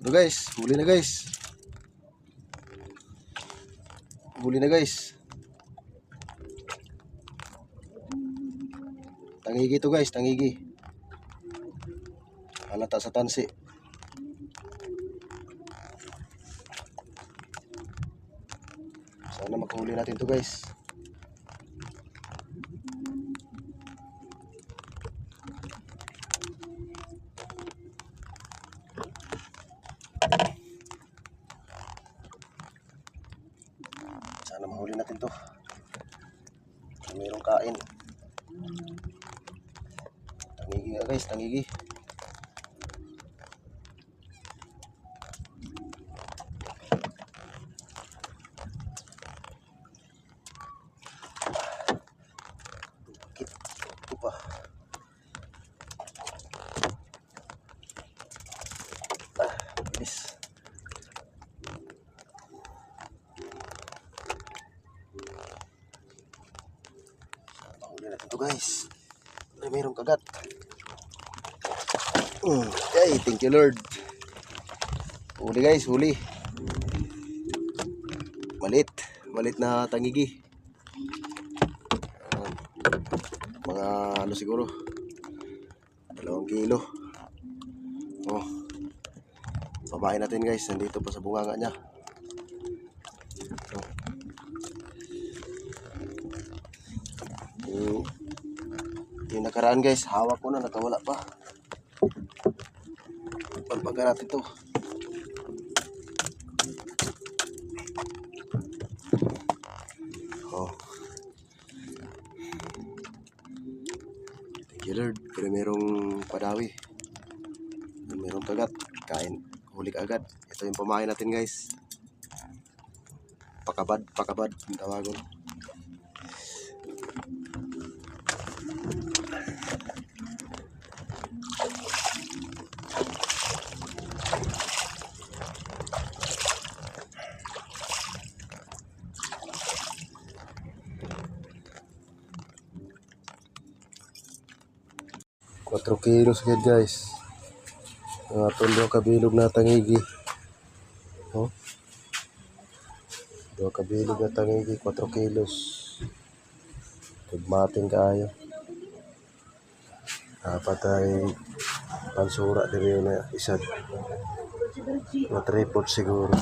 Ito guys, huli na guys. Huli na guys. Tangigi to guys, tangigi. Halata sa tansi. Sana makahuli natin to guys. Sana mahuli natin to. Mayroong kain. Tangigi nga guys, tangigi. Ito pa. Bilis. Mahuli natin to guys. Mayroong kagat. Okay, thank you Lord. Huli guys, huli. Malit na tangigi. Mga ano siguro 2 kilo. Oh. Babae natin guys, nandito pa sa bunganga niya. Yung nakaraan guys, hawak ko na, nakawala pa. Pagpaga natin to. Oh. Thank you Lord. Pero merong padawi. Merong kagat. Kain. Huli ka agad. Ito yung pamain natin guys. Pakabad. Yung tawagon. Kuatro kilos guys. Mga tondo kabilog na tangigi. Oh. 2 kabilog na tangigi, 4 kilos. Tugmating kaayo. Dapat ay pansura din na isa. Na tripod siguro.